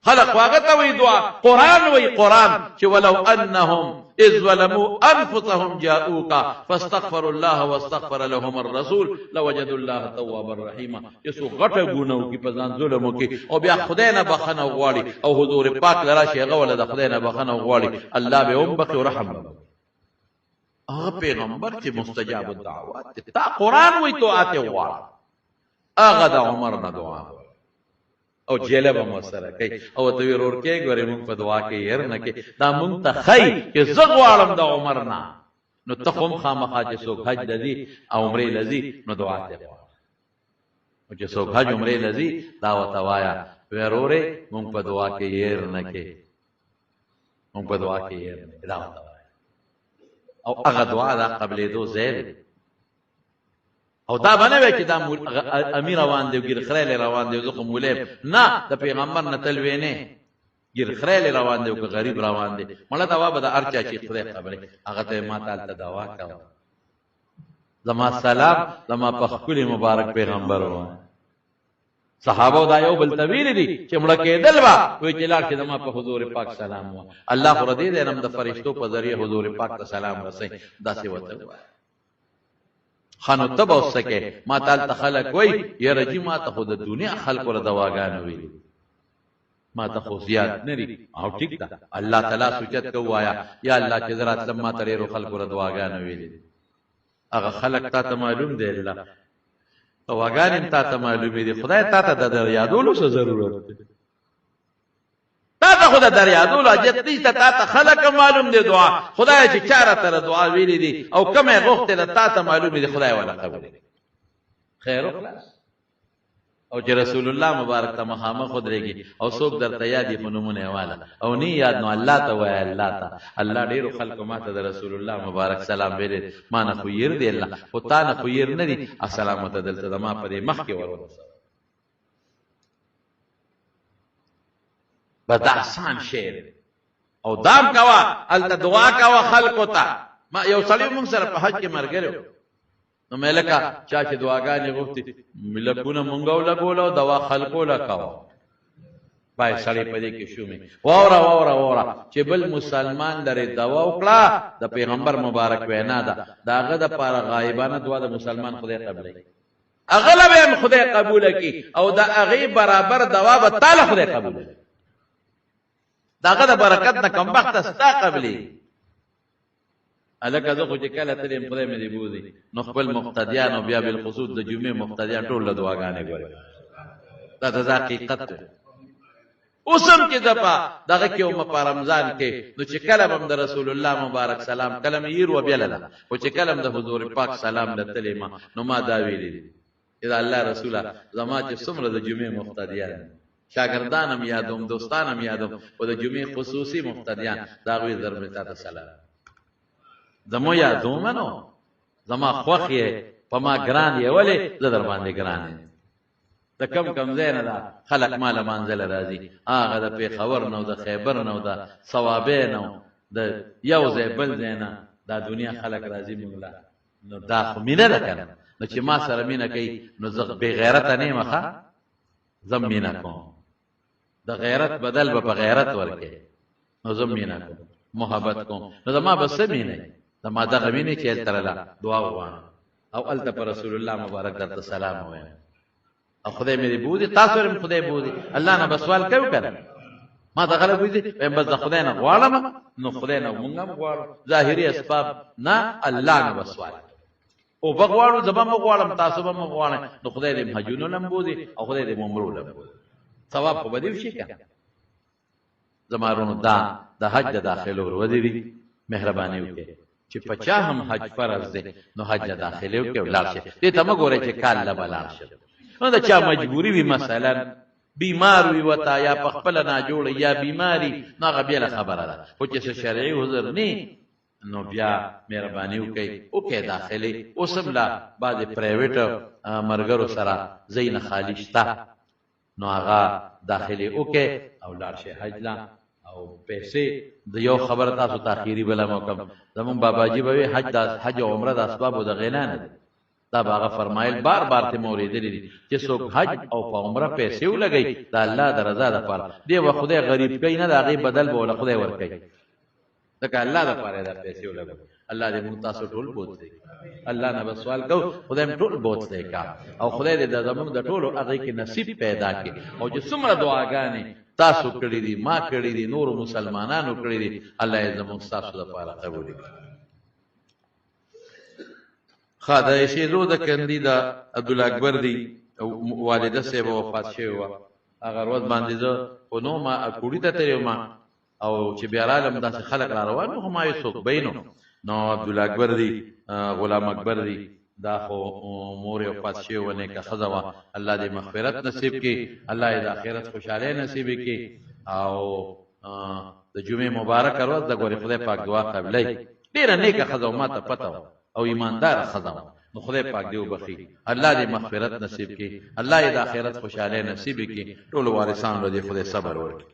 خلق واغته وی دعا قران وی قران چې ولو انهم اذ ظلموا انفسهم جاءوك فاستغفروا الله واستغفر لهم الرسول لوجدوا الله توابا رحيما یسو غټه ګونو کې پزان ظلم کې او بیا خدای نه بخنه غواړي او حضور پاک لرا شي غول د خدای نه بخنه غواړي الله به هم بخي رحم هغه پیغمبر چې مستجاب الدعوات تا قران وی تو اته غواړي هغه د عمر نه دعا او جیله به مسره کوي او ته ورور کې ګورې مونږ په دعا کې ير نه کې دا مونږ ته خی چې زغوالم د عمر نه نو تخم خامخا چې څوک حج لذي او عمره لذي نو دعا ته او چې څوک حج عمره لذي دا وتوایا ورورې مونږ په دعا کې ير نه کې مونږ په دعا کې ير نه دا وتوایا او هغه دعا دا قبلې دو زید او دا باندې چې دا امیر روان دی ګر خړل روان دی زخم ولې نه د پیغمبر نه تلوینه ګر خړل روان دی او غریب روان دی مړه دا وابه د ارچا چې خدای خبره هغه ته ما تعالی ته دعا کاوه زما سلام زما په خپل مبارک پیغمبر و صحابه دا یو بل طویل دي چې مړه کېدل وا وی چې لاړ کې زما په حضور پاک سلام و الله خو ردی دې نم د فرشتو په ذریعہ حضور پاک ته سلام رسي دا څه وته خانو تب اوسکه ما تعالی تخلق وای یا رجی ما ته خود دنیا خلق ور دواګان وی ما ته خو زیات نری او ټیک ده الله تعالی سوچت کوایا یا الله چې زرات لما ترې رو خلق ور دواګان وی هغه خلق ته معلوم دی الله دواګان ته معلوم دی خدای ته د یادولو څه ضرورت دی تا ته خدای در یادولو اجت نشته تا ته خلق معلوم دی دعا خدای چې چاره تر دعا ویلې دي او کومه غوښته تا ته معلوم دی خدای ولا قبول خیر خلاص او چې رسول الله مبارک ته مخامخ خدريږي او څوک درته یادې په نمونه والا او نه یاد نو الله ته وای الله ته الله ډیرو خلق ماته د رسول الله مبارک سلام ویلې ما نه خو ير دی الله او تا نه خو ير نه دي السلام ته دلته ما په مخ کې ورور بدا آسان شعر او دام کوا الته دعا کوا خلقو ته ما یو سړی موږ سره په حج کې مرګرو نو ملکا چا چې دعاګانې غوښتي ملکونه مونږو لګولو دوا خلقو لکاو پای سړی په دې کې شومې وورا چې بل مسلمان لري دوا وکړه د پیغمبر مبارک وینا ده داغه د پاره غایبانه دعا د مسلمان خدای قبلې اغلب هم خدای قبول کی او دا اغي برابر دوا به تعالی خدای قبول داغه د برکت نه کم وخت استا قبلې الکه زه خو چې کله تلم خدای مې دی بوزي نو خپل مقتدیان او بیا بالخصوص د جمعې مقتدیان ټول له دعاګانې غوړي دا د حقیقت اوسم چې دپا دغه کې او په رمضان کې نو چې کله هم د رسول الله مبارک سلام کلم ير و بیا له او چې کله د حضور پاک سلام لته ما نو ما دا ویلي اذا الله رسوله زما چې څومره د جمعې مقتدیان شاګردانم یادوم دوستانم یادوم او د جمعې خصوصي مقتدیان دا غوي ضرب تا سلام زمو یادوم نو زما خوخ یې په ما ګران یې ولې زه در باندې ګران یم د کم ځای نه دا خلک ماله منزله راځي هغه د پېښور نه او د خیبر نه او د صوابۍ نه د یو ځای بل ځای نه دا دنیا خلک راځي موږ له نو دا خو مینه ده که نه نو چې ما سره مینه کوي نو زه بې غیرته نه یم ښه زه مینه کوم د غیرت بدل به په غیرت ورکړي نو زه مینه کوم محبت کوم نو زما به څه مینه زما دغه مینې چې هلته راله دعا وغواړم او هلته په رسول الله مبارک درته سلام ووایم او خدای مې دې بودي تاسو هم خدای بودي الله نه به سوال کوي که نه ما ته خلک وایي وایم بس د خدای نه غواړم نو خدای نه مونږ هم غواړو ظاهري اسباب نه الله نه به سوال او به غواړو زه به م غواړم تاسو به م غواړئ نو خدای دې حجونو نه م بودي او خدای دې عمرو نه بودي ثواب خو به دې وشي که زما وروڼو دا د حج د داخلو ورځې دي مهرباني وکړئ چې په چا هم حج فرض دی نو حج د داخلې وکړئ او لاړ شئ دې ته مه ګورئ چې کال نه به لاړ شم نو د چا مجبوري وي مثلا بیمار وي وته یا په خپله ناجوړه یا بیماري نو هغه بېله خبره ده خو چې څه شرعي عذر نه نو بیا مهرباني وکړئ داخلي اوس هم لا بعضې پرایویټ ملګرو سره ځای نه خالي شته نو هغه داخلي وکړئ او لاړ شئ حج لا او پیسې د یو خبره تاسو تاخیري بله مه کوم زمونږ باباجي به وي حج او عمره د اسبابو د غنا نه دي دا به هغه فرمایل بار بار ته مې اورېدلي دي چې څوک حج او په عمره پیسې ولګوي د الله د رضا دپاره دې به خدای غریب کوي نه د هغې بدل به وله خدای ورکوي ځکه الله دپاره یې دا پیسې ولګوي الله دې مونږ تاسو ټول بوځي الله نه به سوال کوو خدای م ټول بوځی کا او خدای دې زمونږ د ټولو هغې کې نصیب پیدا کړي او چې څومره دعاګانې تاسو کړي دي ما کړي دي نورو مسلمانانو کړي دي الله یې زمونږ ستاسو دپاره قبول کړي ښه د شیدو د کندي د عبدالله اکبر دی والده صاحب وفات شوې وه هغه ورځ باندې زه خو نو ما کوړي ته تللی وم او چې بیا رالم داسې خلک را روان وو خو ما یې څوک بی نو عبدالله اکبر دی غلام اکبر دی دا خو مور یې وفات شوې وه نیکه ښځه وه الله دې مغفرت نصیب کړي الله یې د آخرت خوشحالۍ نصیب کړي او د جمعې مبارکه ورځ د ګورې خدای پاک دعا قبلوي ډېره نیکه ښځه وه ما ته پته وه او ایماندار ښځه نو خدای پاک دې وبخي الله دې مغفرت نصیب کړي الله یې د آخرت خوشحالۍ نصیب کړي ټولو وارثانو دې خدای صبر ورکړي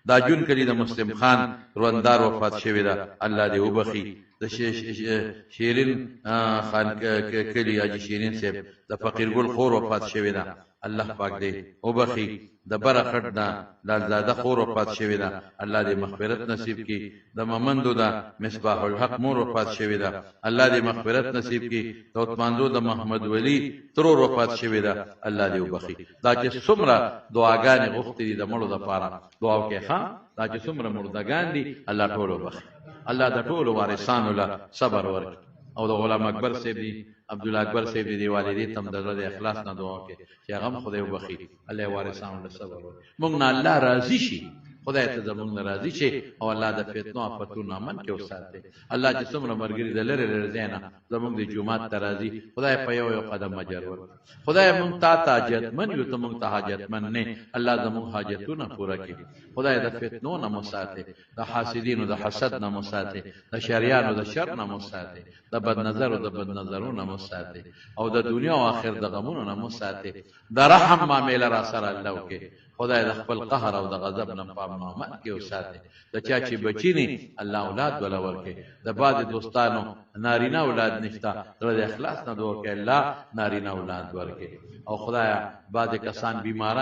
دا جون کلی د مسلم خان روندار وفات شوی ده الله دې وبخي د شیرین خان کلی حاجي شیرین صاحب د فقیر ګل خور وفات شوی ده الله پاک دې وبخي د بره خټ ده لالزاده خور وفات شوی ده الله دې مغفرت نصیب کړي د ممندو ده مصباح الحق مور وفات شوی ده الله دې مغفرت نصیب کړي د عثمانزو د محمد ولی ترور وفات شوی ده الله دې وبخي دا چې څومره دعاګانې غوښتې دي د مړو دپاره دعا وکړئ ښه دا چې څومره مردګان دي الله ټول وبخي الله د ټولو وارثانو له صبر ورکړي او د غلام اکبر صاحب دی عبدالله اکبر صاحب دی والدې تم د زړه د اخلاص نه دعا وکړي چې هغه هم خدای وبخي الله وارثانو له صبر ورکړي موږ نه الله راضي شي خدای ته زمونږ نه راضي شي او الله د فتنو آفتونو امن کې وساتي الله چې څومره ملګري د لرې لرې ځای نه زمونږ د جومات ته راځي خدای په یو یو قدم اجر ورکړي خدای موږ ته حاجتمن یو ته موږ ته حاجتمن نه الله زمونږ حاجتونه پوره کړي خدای د فتنو نه مو ساتي د حاسدینو د حسد نه مو ساتي د شریانو د شر نه مو ساتي د بد نظرو د بد نظرونو نه مو ساتي او د دنیا او آخرت د غمونو نه مو ساتي د رحم معامله را سره الله وکړي خدای د خپل قهر او د غضب نه په امن کې وساتي د چا چې بچی نه الله اولاد ولا ورکړي د بعض دوستانو نارینه اولاد نشته د اخلاص نه دوه کې الله نارینه اولاد ورکړي او خدای بعض کسان بیماران